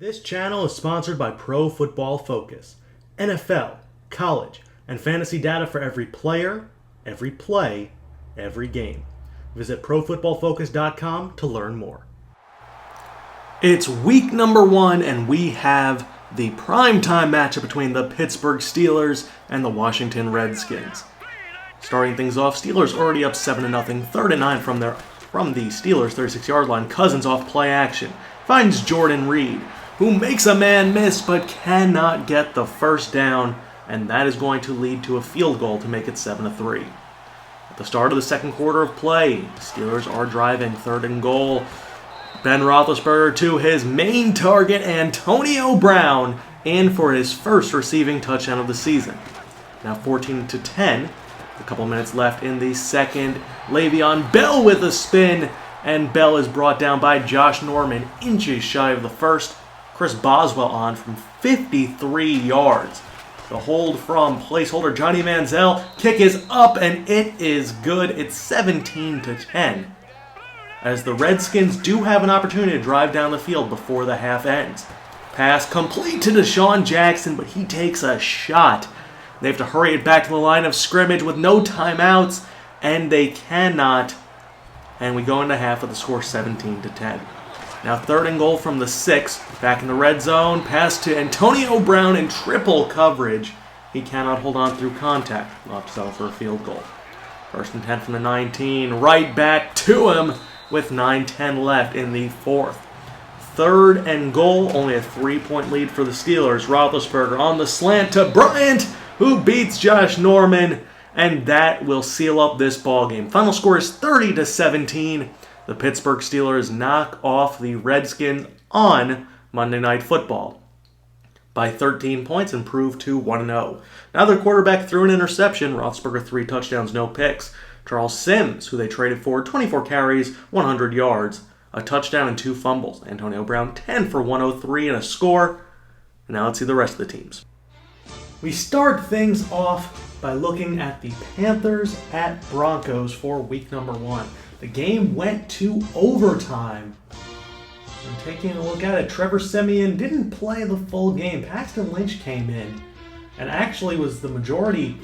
This channel is sponsored by Pro Football Focus. NFL, college, and fantasy data for every player, every play, every game. Visit ProFootballFocus.com to learn more. It's week number 1, and we have the primetime matchup between the Pittsburgh Steelers and the Washington Redskins. Starting things off, Steelers already up 7-0, 3rd and 9 from the Steelers' 36-yard line. Cousins off play action finds Jordan Reed, who makes a man miss but cannot get the first down, and that is going to lead to a field goal to make it 7-3. At the start of the second quarter of play, the Steelers are driving, 3rd and goal. Ben Roethlisberger to his main target, Antonio Brown, in for his first receiving touchdown of the season. Now 14-10, a couple minutes left in the second. Le'Veon Bell with a spin, and Bell is brought down by Josh Norman, inches shy of the first. Chris Boswell on from 53 yards. The hold from placeholder Johnny Manziel. Kick is up and it is good. It's 17-10. As the Redskins do have an opportunity to drive down the field before the half ends. Pass complete to Deshaun Jackson, but he takes a shot. They have to hurry it back to the line of scrimmage with no timeouts, and they cannot. And we go into half with the score 17-10. Now 3rd and goal from the 6. Back in the red zone. Pass to Antonio Brown in triple coverage. He cannot hold on through contact. We'll have to settle for a field goal. 1st and 10 from the 19. Right back to him with 9:10 left in the 4th. 3rd and goal. Only a 3-point lead for the Steelers. Roethlisberger on the slant to Bryant, who beats Josh Norman. And that will seal up this ballgame. Final score is 30-17. The Pittsburgh Steelers knock off the Redskins on Monday Night Football by 13 points and prove to 1-0. Now their quarterback threw an interception. Roethlisberger 3 touchdowns, no picks. Charles Sims, who they traded for, 24 carries, 100 yards, a touchdown and 2 fumbles. Antonio Brown 10 for 103 and a score. And now let's see the rest of the teams. We start things off by looking at the Panthers at Broncos for week number 1. The game went to overtime. And taking a look at it, Trevor Siemian didn't play the full game. Paxton Lynch came in and actually was the majority.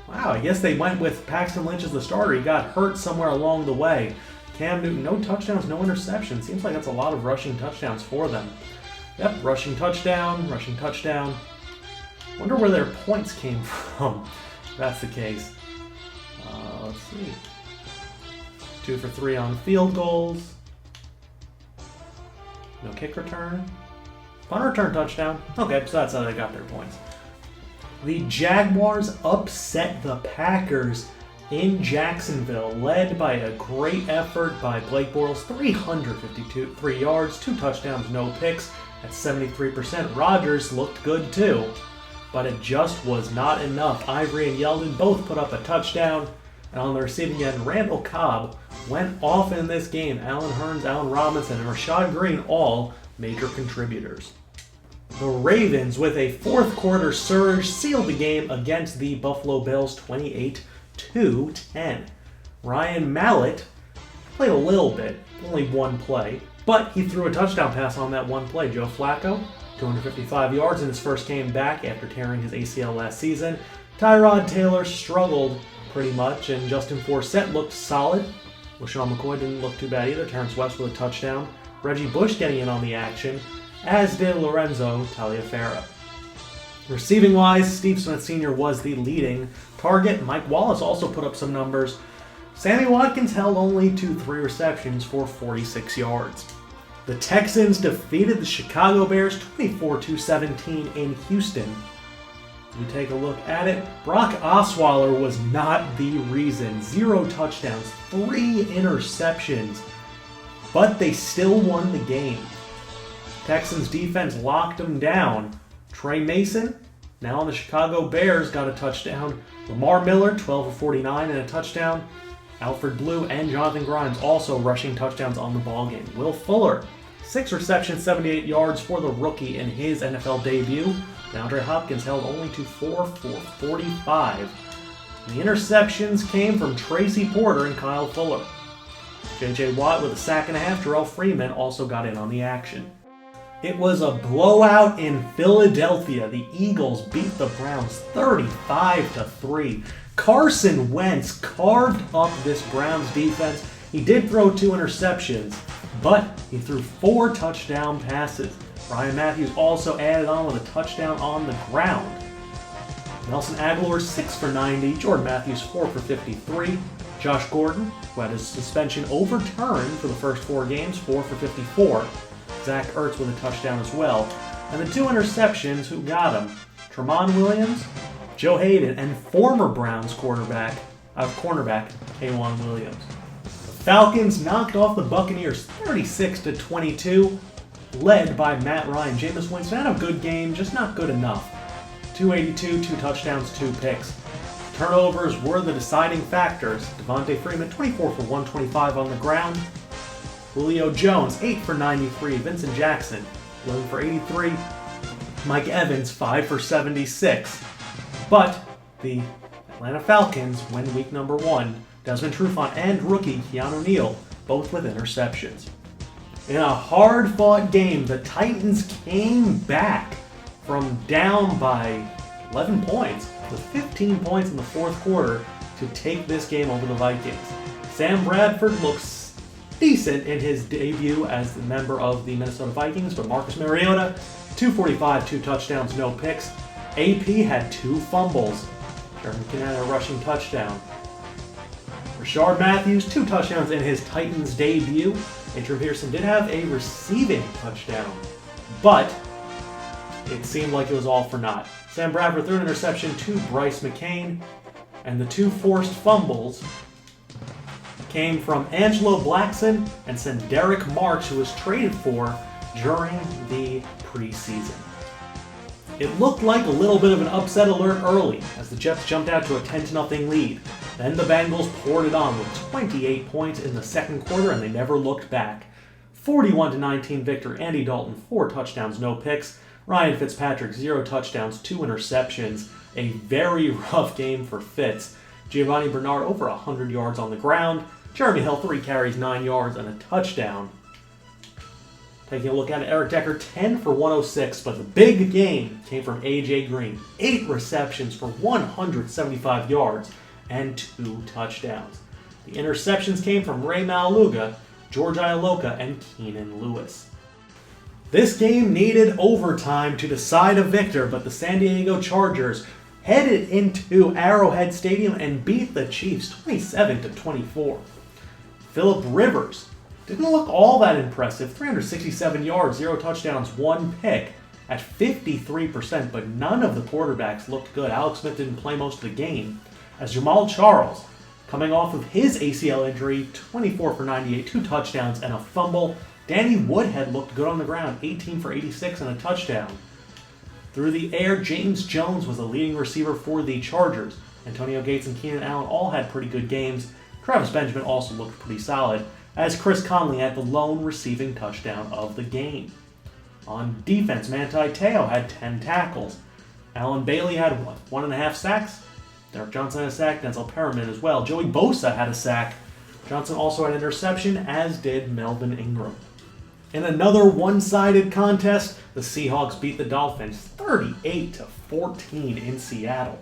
Wow, I guess they went with Paxton Lynch as the starter. He got hurt somewhere along the way. Cam Newton, no touchdowns, no interceptions. Seems like that's a lot of rushing touchdowns for them. Yep, rushing touchdown, rushing touchdown. Wonder where their points came from, if that's the case. Let's see. 2 for 3 on field goals. No kick return. Punt return touchdown. Okay, so that's how they got their points. The Jaguars upset the Packers in Jacksonville, led by a great effort by Blake Bortles. 353 yards, 2 touchdowns, no picks at 73%. Rodgers looked good too, but it just was not enough. Ivory and Yeldon both put up a touchdown. And on the receiving end, Randall Cobb went off in this game. Allen Hurns, Allen Robinson, and Rashad Green, all major contributors. The Ravens, with a 4th quarter surge, sealed the game against the Buffalo Bills 28-10. Ryan Mallett played a little bit, only 1 play, but he threw a touchdown pass on that 1 play. Joe Flacco, 255 yards in his first game back after tearing his ACL last season. Tyrod Taylor struggled pretty much, and Justin Forsett looked solid. LaShawn McCoy didn't look too bad either. Terrence West with a touchdown. Reggie Bush getting in on the action, as did Lorenzo Taliaferro. Receiving-wise, Steve Smith Sr. was the leading target. Mike Wallace also put up some numbers. Sammy Watkins held only to 3 receptions for 46 yards. The Texans defeated the Chicago Bears 24-17 in Houston. You take a look at it, Brock Osweiler was not the reason. 0 touchdowns, 3 interceptions, but they still won the game. Texans defense locked them down. Trey Mason, now on the Chicago Bears, got a touchdown. Lamar Miller, 12 of 49 and a touchdown. Alfred Blue and Jonathan Grimes also rushing touchdowns on the ballgame. Will Fuller, 6 receptions, 78 yards for the rookie in his NFL debut. DeAndre Hopkins held only to 4 for 45. The interceptions came from Tracy Porter and Kyle Fuller. J.J. Watt with a sack and a half. Terrell Freeman also got in on the action. It was a blowout in Philadelphia. The Eagles beat the Browns 35-3. Carson Wentz carved up this Browns defense. He did throw 2 interceptions, but he threw 4 touchdown passes. Ryan Matthews also added on with a touchdown on the ground. Nelson Aguilar 6 for 90. Jordan Matthews 4 for 53. Josh Gordon, who had his suspension overturned for the first 4 games, 4 for 54. Zach Ertz with a touchdown as well. And the 2 interceptions, who got him? Tramon Williams, Joe Hayden, and former Browns cornerback K'Wan Williams. The Falcons knocked off the Buccaneers 36-22, led by Matt Ryan. Jameis Winston had a good game, just not good enough. 282, 2 touchdowns, 2 picks. Turnovers were the deciding factors. Devontae Freeman, 24 for 125 on the ground. Julio Jones, 8 for 93. Vincent Jackson, 11 for 83. Mike Evans, 5 for 76. But the Atlanta Falcons win week number 1. Desmond Trufant and rookie Keanu Neal, both with interceptions. In a hard-fought game, the Titans came back from down by 11 points with 15 points in the fourth quarter to take this game over the Vikings. Sam Bradford looks decent in his debut as a member of the Minnesota Vikings, but Marcus Mariota, 245, 2 touchdowns, no picks. AP had 2 fumbles. Jeremy McKinnon had a rushing touchdown. Rashard Matthews, 2 touchdowns in his Titans debut. Adrian Peterson did have a receiving touchdown, but it seemed like it was all for naught. Sam Bradford threw an interception to Bryce McCain, and the 2 forced fumbles came from Angelo Blackson and Derek Marks, who was traded for during the preseason. It looked like a little bit of an upset alert early as the Jets jumped out to a 10-0 lead. Then the Bengals poured it on with 28 points in the second quarter, and they never looked back. 41-19 victory. Andy Dalton, 4 touchdowns, no picks. Ryan Fitzpatrick, 0 touchdowns, 2 interceptions. A very rough game for Fitz. Giovanni Bernard, over 100 yards on the ground. Jeremy Hill, 3 carries, 9 yards, and a touchdown. Taking a look at it, Eric Decker, 10 for 106, but the big game came from A.J. Green. 8 receptions for 175 yards and 2 touchdowns. The interceptions came from Ray Maluga, George Ialoka, and Keenan Lewis. This game needed overtime to decide a victor, but the San Diego Chargers headed into Arrowhead Stadium and beat the Chiefs 27-24. Phillip Rivers didn't look all that impressive. 367 yards, 0 touchdowns, 1 pick at 53%, but none of the quarterbacks looked good. Alex Smith didn't play most of the game, as Jamal Charles, coming off of his ACL injury, 24 for 98, 2 touchdowns, and a fumble. Danny Woodhead looked good on the ground, 18 for 86 and a touchdown. Through the air, James Jones was the leading receiver for the Chargers. Antonio Gates and Keenan Allen all had pretty good games. Travis Benjamin also looked pretty solid, as Chris Conley had the lone receiving touchdown of the game. On defense, Manti Te'o had 10 tackles. Alan Bailey had 1.5 sacks. Derek Johnson had a sack. Denzel Perriman as well. Joey Bosa had a sack. Johnson also had an interception, as did Melvin Ingram. In another one-sided contest, the Seahawks beat the Dolphins 38-14 in Seattle.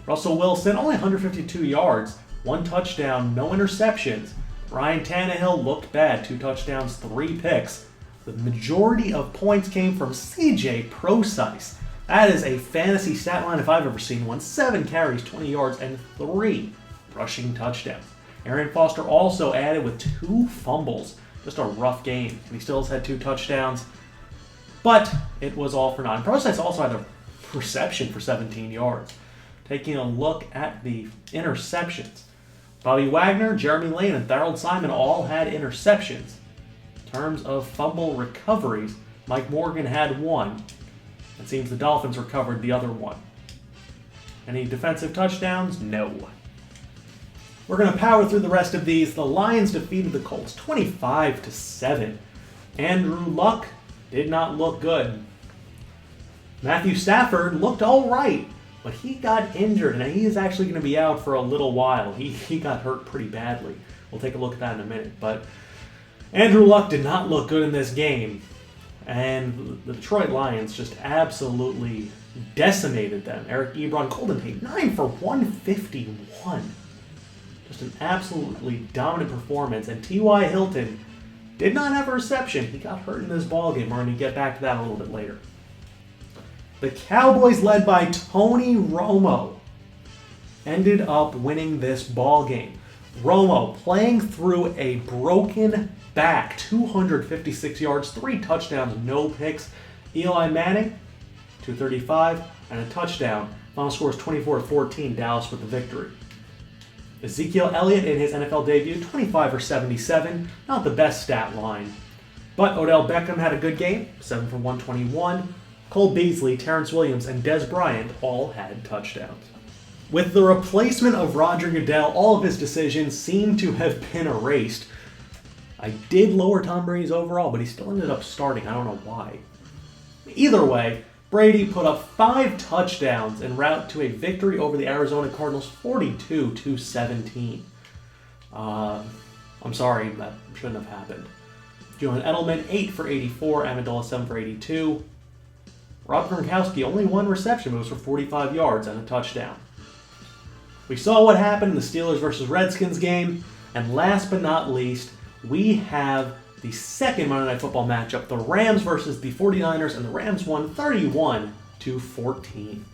Russell Wilson, only 152 yards, 1 touchdown, no interceptions. Ryan Tannehill looked bad, 2 touchdowns, 3 picks. The majority of points came from CJ Prosise. That is a fantasy stat line if I've ever seen one. 7 carries, 20 yards, and 3 rushing touchdowns. Arian Foster also added with 2 fumbles. Just a rough game. He still has had 2 touchdowns, but it was all for naught. Prosise also had a reception for 17 yards. Taking a look at the interceptions, Bobby Wagner, Jeremy Lane, and Harold Simon all had interceptions. In terms of fumble recoveries, Mike Morgan had 1. It seems the Dolphins recovered the other 1. Any defensive touchdowns? No. We're going to power through the rest of these. The Lions defeated the Colts 25-7. Andrew Luck did not look good. Matthew Stafford looked all right, but he got injured, and he is actually going to be out for a little while. He got hurt pretty badly. We'll take a look at that in a minute. But Andrew Luck did not look good in this game. And the Detroit Lions just absolutely decimated them. Eric Ebron, Golden Tate, 9 for 151. Just an absolutely dominant performance. And T.Y. Hilton did not have a reception. He got hurt in this ballgame. We're going to get back to that a little bit later. The Cowboys, led by Tony Romo, ended up winning this ballgame. Romo playing through a broken back, 256 yards, 3 touchdowns, no picks. Eli Manning, 235, and a touchdown. Final score is 24-14, Dallas with the victory. Ezekiel Elliott in his NFL debut, 25 for 77, not the best stat line. But Odell Beckham had a good game, 7 for 121. Cole Beasley, Terrence Williams, and Des Bryant all had touchdowns. With the replacement of Roger Goodell, all of his decisions seem to have been erased. I did lower Tom Brady's overall, but he still ended up starting. I don't know why. Either way, Brady put up 5 touchdowns en route to a victory over the Arizona Cardinals, 42-17. I'm sorry, that shouldn't have happened. Julian Edelman, 8 for 84. Amendola, 7 for 82. Rob Gronkowski, only 1 reception, but it was for 45 yards and a touchdown. We saw what happened in the Steelers versus Redskins game. And last but not least, we have the second Monday Night Football matchup, the Rams versus the 49ers, and the Rams won 31-14.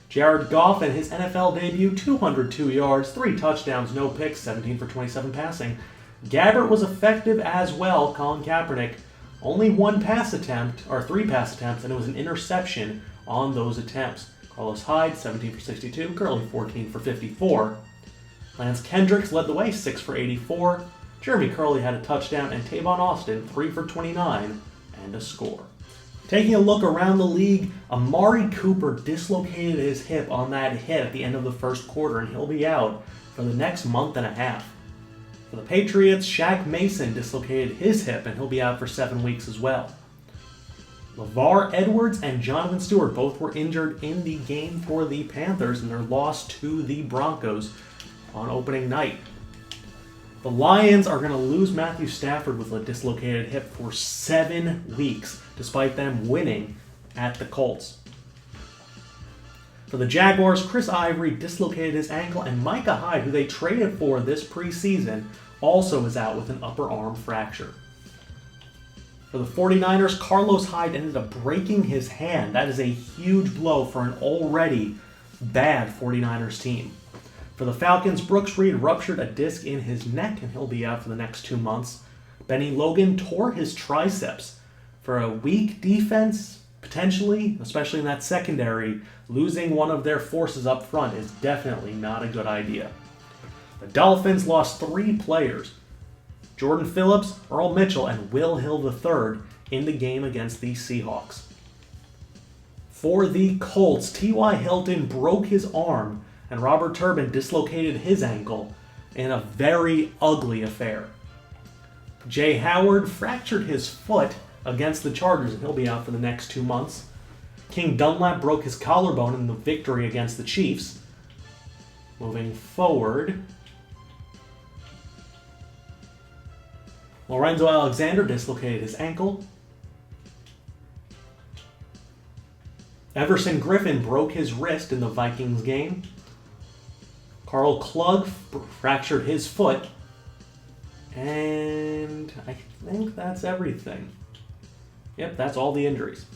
Jared Goff in his NFL debut, 202 yards, 3 touchdowns, no picks, 17 for 27 passing. Gabbert was effective as well. Colin Kaepernick, only 1 pass attempt, or 3 pass attempts, and it was an interception on those attempts. Carlos Hyde, 17 for 62, Gurley, 14 for 54. Lance Kendricks led the way, 6 for 84. Jeremy Curley had a touchdown, and Tavon Austin, 3 for 29, and a score. Taking a look around the league, Amari Cooper dislocated his hip on that hit at the end of the first quarter, and he'll be out for the next month and a half. For the Patriots, Shaq Mason dislocated his hip, and he'll be out for 7 weeks as well. LeVar Edwards and Jonathan Stewart both were injured in the game for the Panthers in their loss to the Broncos on opening night. The Lions are going to lose Matthew Stafford with a dislocated hip for 7 weeks, despite them winning at the Colts. For the Jaguars, Chris Ivory dislocated his ankle, and Micah Hyde, who they traded for this preseason, also is out with an upper arm fracture. For the 49ers, Carlos Hyde ended up breaking his hand. That is a huge blow for an already bad 49ers team. For the Falcons, Brooks Reed ruptured a disc in his neck, and he'll be out for the next 2 months. Benny Logan tore his triceps. For a weak defense, potentially, especially in that secondary, losing one of their forces up front is definitely not a good idea. The Dolphins lost 3 players. Jordan Phillips, Earl Mitchell, and Will Hill III in the game against the Seahawks. For the Colts, T.Y. Hilton broke his arm, and Robert Turbin dislocated his ankle in a very ugly affair. Jay Howard fractured his foot against the Chargers, and he'll be out for the next 2 months. King Dunlap broke his collarbone in the victory against the Chiefs. Moving forward, Lorenzo Alexander dislocated his ankle. Everson Griffin broke his wrist in the Vikings game. Carl Klug fractured his foot. And I think that's everything. Yep, that's all the injuries.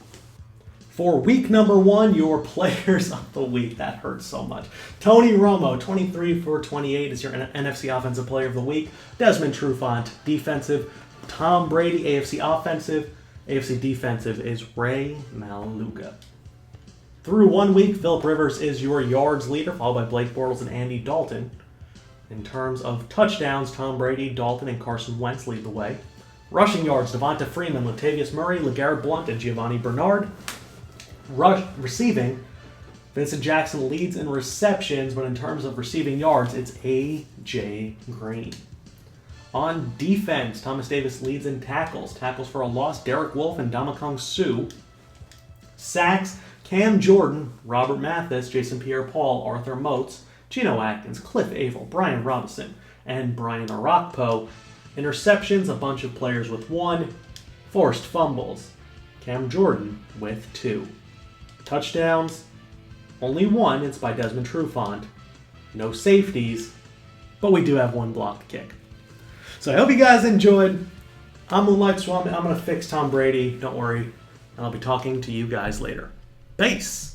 For week number 1, your players of the week. That hurts so much. Tony Romo, 23 for 28 is your NFC Offensive Player of the Week. Desmond Trufant, defensive. Tom Brady, AFC Offensive. AFC Defensive is Ray Maluga. Through 1 week, Philip Rivers is your yards leader, followed by Blake Bortles and Andy Dalton. In terms of touchdowns, Tom Brady, Dalton, and Carson Wentz lead the way. Rushing yards, Devonta Freeman, Latavius Murray, LeGarrette Blount, and Giovanni Bernard. Receiving, Vincent Jackson leads in receptions, but in terms of receiving yards, it's A.J. Green. On defense, Thomas Davis leads in tackles. Tackles for a loss, Derek Wolfe and Damakong Suh. Sacks, Cam Jordan, Robert Mathis, Jason Pierre-Paul, Arthur Moats, Geno Atkins, Cliff Averill, Brian Robinson, and Brian Arakpo. Interceptions, a bunch of players with 1. Forced fumbles, Cam Jordan with 2. Touchdowns, only 1, it's by Desmond Trufant. No safeties, but we do have 1 blocked kick. So I hope you guys enjoyed. I'm Moonlightswami. I'm going to fix Tom Brady. Don't worry. I'll be talking to you guys later. Peace!